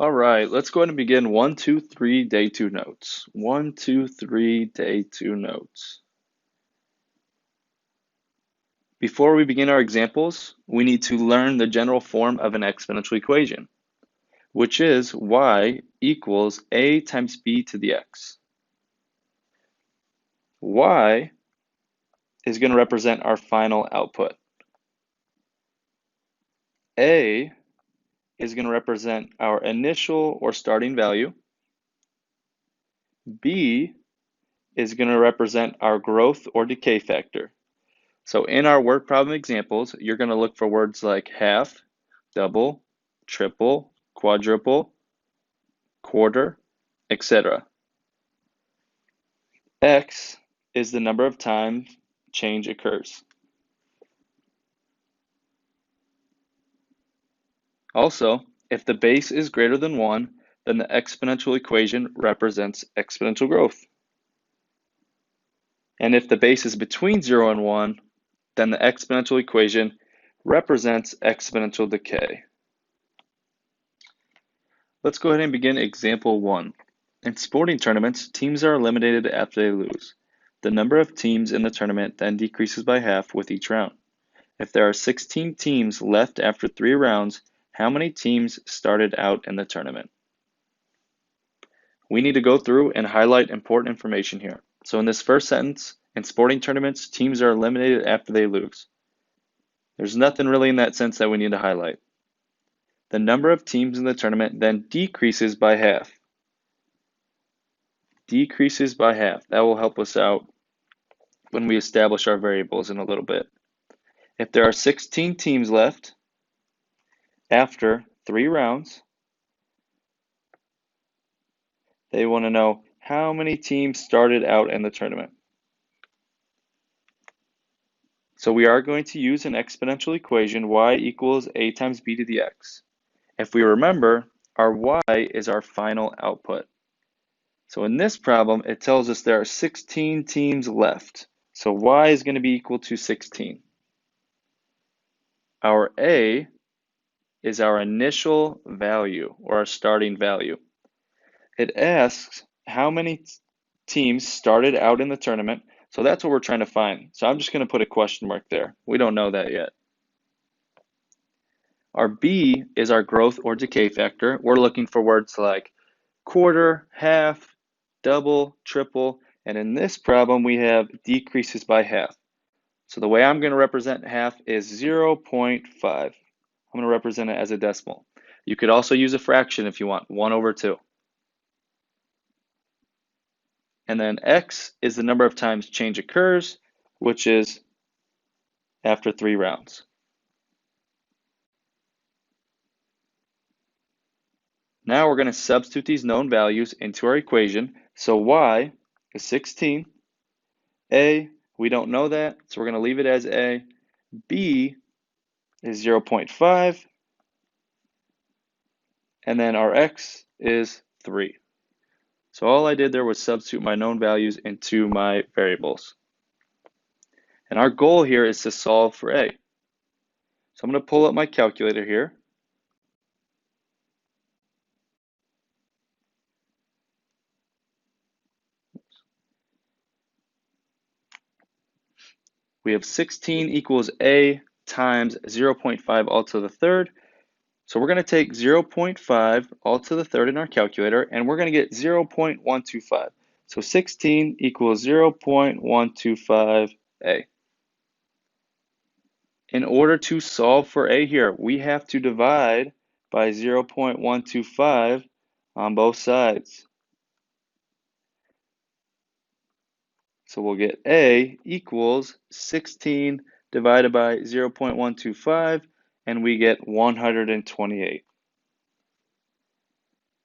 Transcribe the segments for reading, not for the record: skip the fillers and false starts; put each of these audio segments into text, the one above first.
All right, let's go ahead and begin 1, 2, 3, day 2 notes. 1, 2, 3, day 2 notes. Before we begin our examples, we need to learn the general form of an exponential equation, which is y equals a times b to the x. Y is going to represent our final output. A is going to represent our initial or starting value. B is going to represent our growth or decay factor. So in our word problem examples, you're going to look for words like half, double, triple, quadruple, quarter, etc. X is the number of times change occurs. Also, if the base is greater than 1, then the exponential equation represents exponential growth. And if the base is between 0 and 1, then the exponential equation represents exponential decay. Let's go ahead and begin example 1. In sporting tournaments, teams are eliminated after they lose. The number of teams in the tournament then decreases by half with each round. If there are 16 teams left after 3 rounds, how many teams started out in the tournament? We need to go through and highlight important information here. So in this first sentence, in sporting tournaments, teams are eliminated after they lose. There's nothing really in that sense that we need to highlight. The number of teams in the tournament then decreases by half. Decreases by half. That will help us out when we establish our variables in a little bit. If there are 16 teams left after 3 rounds, they want to know how many teams started out in the tournament. So we are going to use an exponential equation, y equals a times b to the x. If we remember, our y is our final output. So in this problem, it tells us there are 16 teams left. So y is going to be equal to 16. Our a is our initial value or our starting value. It asks how many teams started out in the tournament. So that's what we're trying to find. So I'm just going to put a question mark there. We don't know that yet. Our b is our growth or decay factor. We're looking for words like quarter, half, double, triple, and in this problem we have decreases by half. So the way I'm going to represent half is 0.5. I'm going to represent it as a decimal. You could also use a fraction if you want, 1 over 2. And then x is the number of times change occurs, which is after 3 rounds. Now we're going to substitute these known values into our equation. So y is 16. A, we don't know that, so we're going to leave it as a. B is 0.5. And then our x is 3. So all I did there was substitute my known values into my variables. And our goal here is to solve for a. So I'm going to pull up my calculator here. We have 16 equals a times 0.5 all to the third. So we're going to take 0.5 all to the third in our calculator, and we're going to get 0.125. So 16 equals 0.125a. In order to solve for a here, we have to divide by 0.125 on both sides. So we'll get a equals 16 divided by 0.125, and we get 128.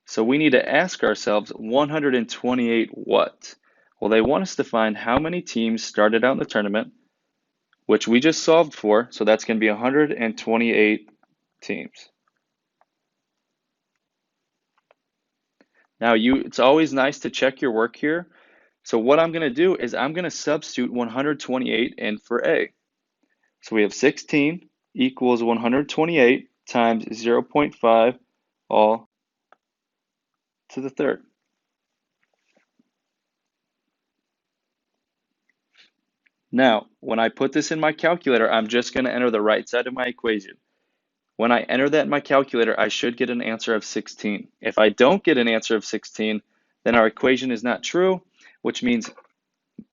So we need to ask ourselves, 128 what? Well, they want us to find how many teams started out in the tournament, which we just solved for, so that's going to be 128 teams. Now, it's always nice to check your work here. So what I'm going to do is I'm going to substitute 128 in for a. So we have 16 equals 128 times 0.5 all to the third. Now, when I put this in my calculator, I'm just going to enter the right side of my equation. When I enter that in my calculator, I should get an answer of 16. If I don't get an answer of 16, then our equation is not true, which means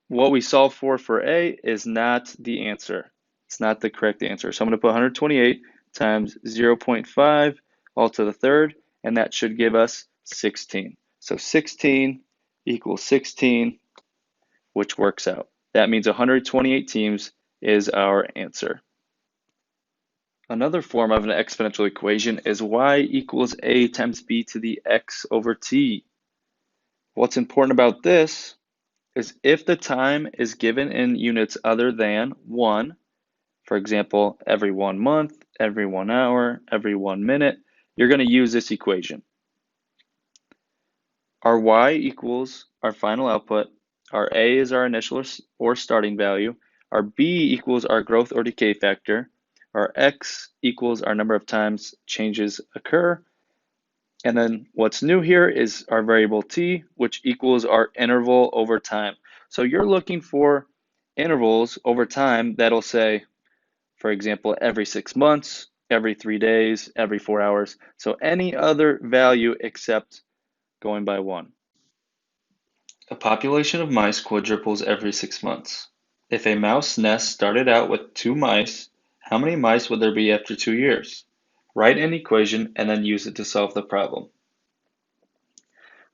what we solved for A is not the answer. It's not the correct answer. So I'm going to put 128 times 0.5 all to the third, and that should give us 16. So 16 equals 16, which works out. That means 128 teams is our answer. Another form of an exponential equation is y equals a times b to the x over t. What's important about this is if the time is given in units other than 1, for example, every 1 month, every 1 hour, every 1 minute, you're going to use this equation. Our y equals our final output, our a is our initial or starting value, our b equals our growth or decay factor, our x equals our number of times changes occur, and then what's new here is our variable t, which equals our interval over time. So you're looking for intervals over time that'll say, for example, every 6 months, every 3 days, every 4 hours. So any other value except going by 1. A population of mice quadruples every 6 months. If a mouse nest started out with 2 mice, how many mice would there be after 2 years? Write an equation and then use it to solve the problem.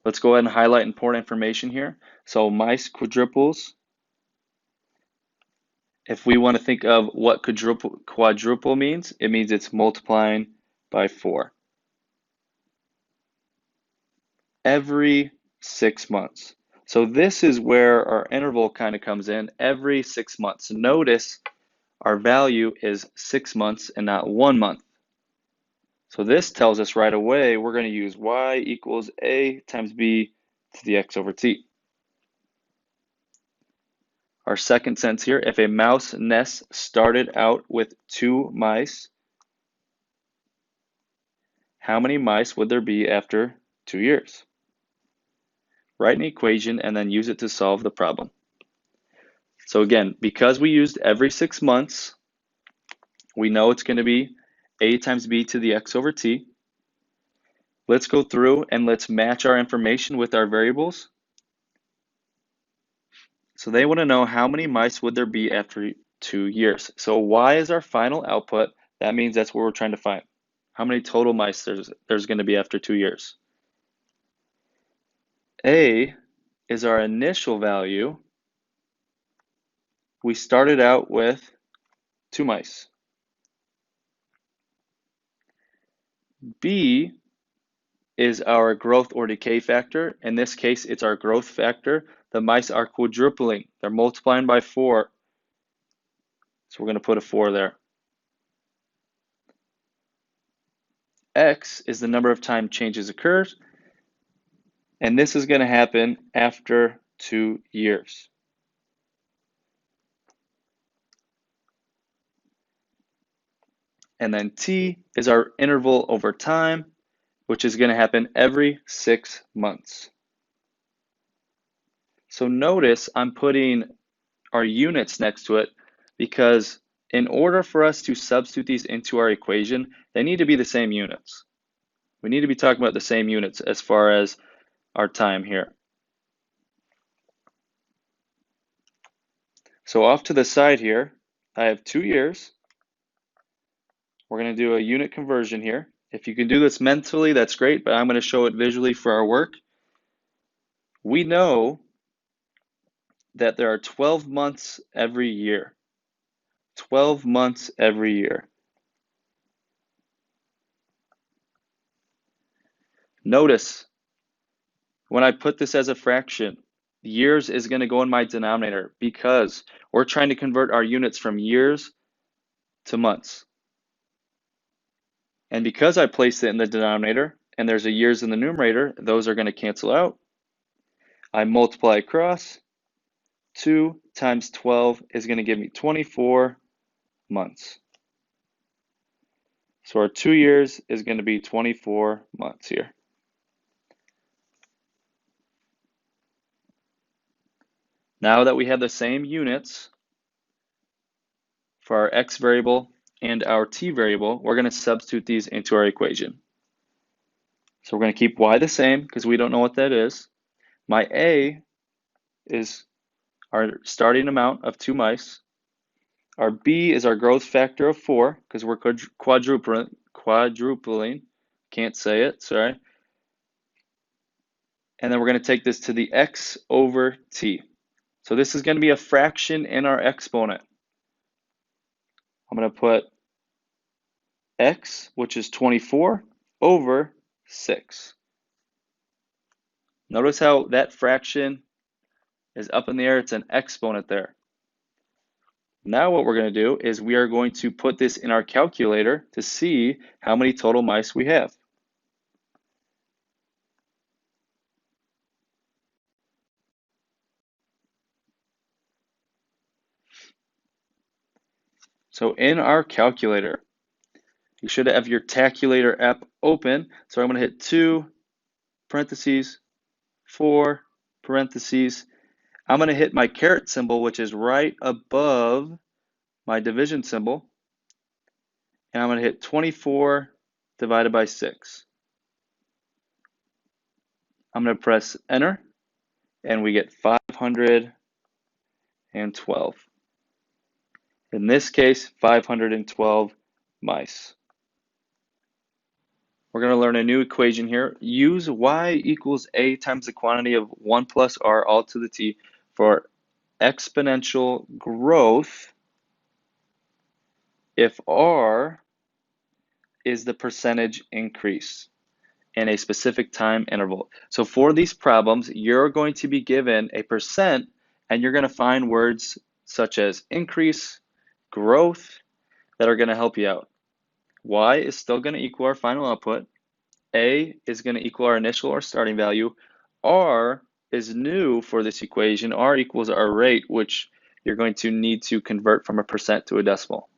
Let's go ahead and highlight important information here. So mice quadruples. If we want to think of what quadruple means, it means it's multiplying by 4. Every 6 months. So this is where our interval kind of comes in, every 6 months. Notice our value is 6 months and not 1 month. So this tells us right away we're going to use y equals a times b to the x over t. Our second sentence here, if a mouse nest started out with 2 mice, how many mice would there be after 2 years? Write an equation and then use it to solve the problem. So again, because we used every 6 months, we know it's going to be a times b to the x over t. Let's go through and let's match our information with our variables. So they want to know how many mice would there be after 2 years. So y is our final output. That means that's what we're trying to find. How many total mice there's going to be after 2 years. A is our initial value. We started out with 2 mice. B is our growth or decay factor. In this case, it's our growth factor. The mice are quadrupling. They're multiplying by 4. So we're going to put a 4 there. X is the number of time changes occurs. And this is going to happen after 2 years. And then T is our interval over time, which is going to happen every 6 months. So notice I'm putting our units next to it because in order for us to substitute these into our equation, they need to be the same units. We need to be talking about the same units as far as our time here. So off to the side here, I have 2 years. We're going to do a unit conversion here. If you can do this mentally, that's great, but I'm going to show it visually for our work. We know that there are 12 months every year. 12 months every year. Notice when I put this as a fraction, years is going to go in my denominator because we're trying to convert our units from years to months. And because I placed it in the denominator and there's a years in the numerator, those are going to cancel out. I multiply across. 2 times 12 is going to give me 24 months. So our 2 years is going to be 24 months here. Now that we have the same units for our x variable and our t variable, we're going to substitute these into our equation. So we're going to keep y the same because we don't know what that is. My a is our starting amount of 2 mice. Our b is our growth factor of 4 because we're quadrupling. Can't say it, sorry. And then we're going to take this to the x over t. So this is going to be a fraction in our exponent. I'm going to put x, which is 24, over 6. Notice how that fraction is up in the air. It's an exponent there. Now what we're going to do is we are going to put this in our calculator to see how many total mice we have. So in our calculator, you should have your calculator app open. So I'm going to hit 2 parentheses, 4 parentheses. I'm going to hit my caret symbol, which is right above my division symbol. And I'm going to hit 24 divided by 6. I'm going to press enter, and we get 512. In this case, 512 mice. We're going to learn a new equation here. Use y equals a times the quantity of 1 plus r all to the t for exponential growth if r is the percentage increase in a specific time interval. So for these problems, you're going to be given a percent, and you're going to find words such as increase, growth, that are going to help you out. Y is still going to equal our final output. A is going to equal our initial or starting value. R is new for this equation. R equals our rate, which you're going to need to convert from a percent to a decimal.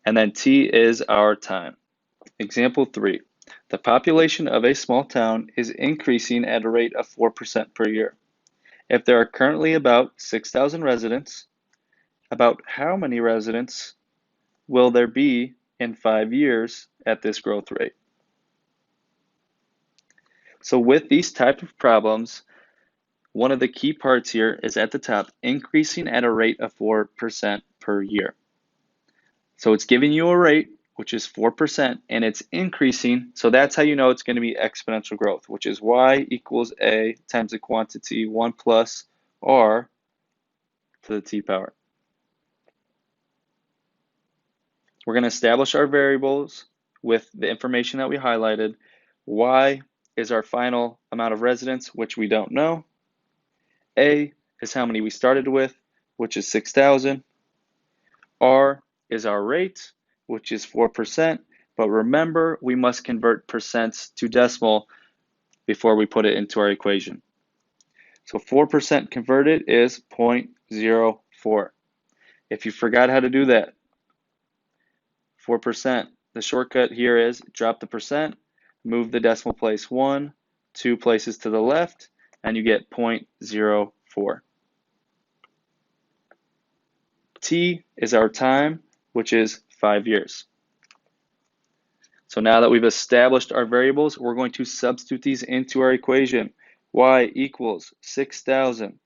And then T is our time. Example 3. The population of a small town is increasing at a rate of 4% per year. If there are currently about 6,000 residents, about how many residents will there be in 5 years at this growth rate? So with these type of problems, one of the key parts here is at the top, increasing at a rate of 4% per year. So it's giving you a rate, which is 4%, and it's increasing. So that's how you know it's going to be exponential growth, which is y equals a times the quantity 1 plus r to the t power. We're going to establish our variables with the information that we highlighted. Y is our final amount of residents, which we don't know. A is how many we started with, which is 6,000. R is our rate, which is 4%. But remember, we must convert percents to decimal before we put it into our equation. So 4% converted is 0.04. If you forgot how to do that, 4%, the shortcut here is drop the percent, move the decimal place 1, 2 places to the left, and you get 0.04. T is our time, which is 5 years. So now that we've established our variables, we're going to substitute these into our equation. Y equals 6,000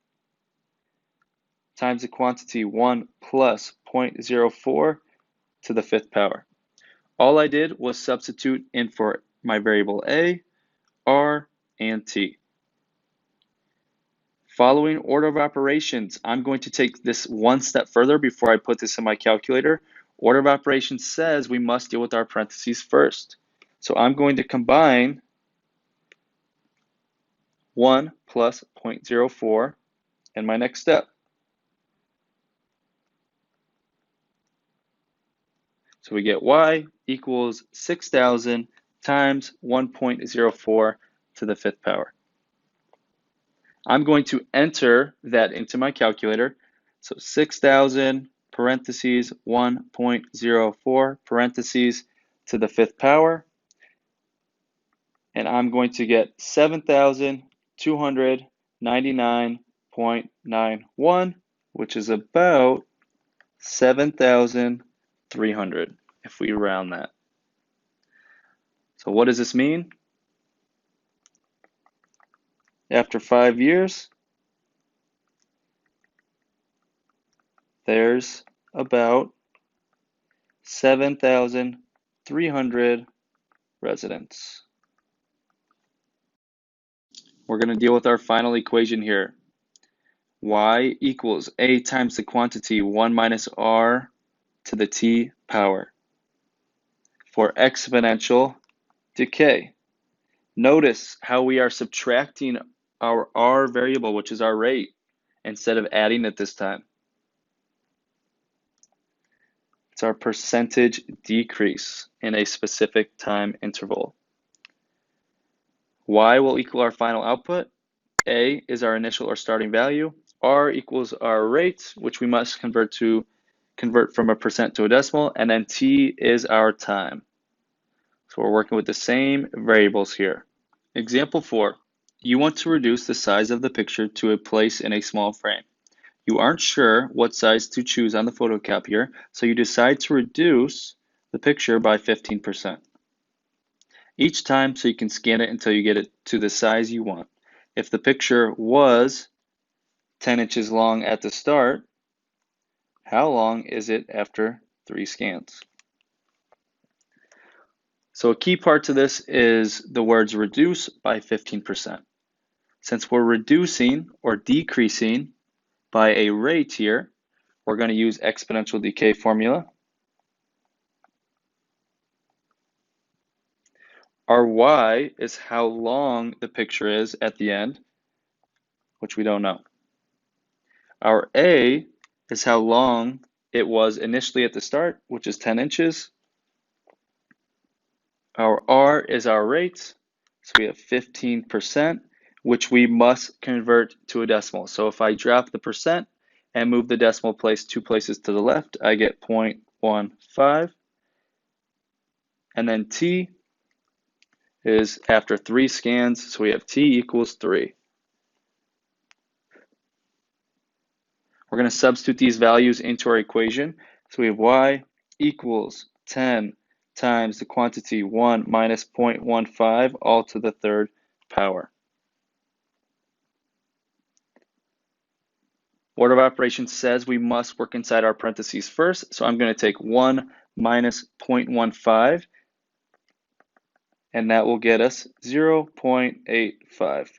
times the quantity 1 plus 0.04 to the 5th power. All I did was substitute in for my variable A, R, and T. Following order of operations, I'm going to take this one step further before I put this in my calculator. Order of operations says we must deal with our parentheses first. So I'm going to combine 1 plus 0.04 in my next step. So we get y equals 6,000 times 1.04 to the 5th power. I'm going to enter that into my calculator. So 6,000 parentheses 1.04 parentheses to the 5th power. And I'm going to get 7,299.99 0.91, which is about 7,300 if we round that. So what does this mean? After 5 years, there's about 7,300 residents. We're going to deal with our final equation here. Y equals A times the quantity 1 minus R to the T power for exponential decay. Notice how we are subtracting our R variable, which is our rate, instead of adding it this time. It's our percentage decrease in a specific time interval. Y will equal our final output. A is our initial or starting value. R equals our rate, which we must convert from a percent to a decimal, and then T is our time. So we're working with the same variables here. Example 4, you want to reduce the size of the picture to a place in a small frame. You aren't sure what size to choose on the photocopier, so you decide to reduce the picture by 15%. Each time, so you can scan it until you get it to the size you want. If the picture was 10 inches long at the start, how long is it after 3 scans? So a key part to this is the words reduce by 15%. Since we're reducing or decreasing by a rate here, we're going to use exponential decay formula. Our Y is how long the picture is at the end, which we don't know. Our A is how long it was initially at the start, which is 10 inches. Our R is our rate, so we have 15%, which we must convert to a decimal. So if I drop the percent and move the decimal place 2 places to the left, I get 0.15. And then T is after 3 scans, so we have T equals 3. We're going to substitute these values into our equation. So we have Y equals 10 times the quantity 1 minus 0.15 all to the third power. Order of operations says we must work inside our parentheses first, so I'm going to take 1 minus 0.15, and that will get us 0.85.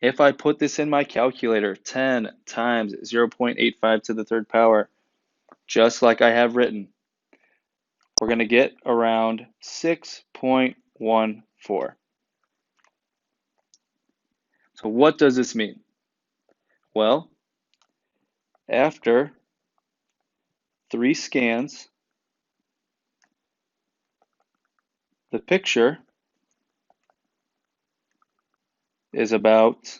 If I put this in my calculator, 10 times 0.85 to the third power, just like I have written, we're going to get around 6.14. So what does this mean? Well, after 3 scans, the picture is about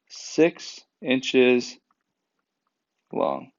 6 inches long.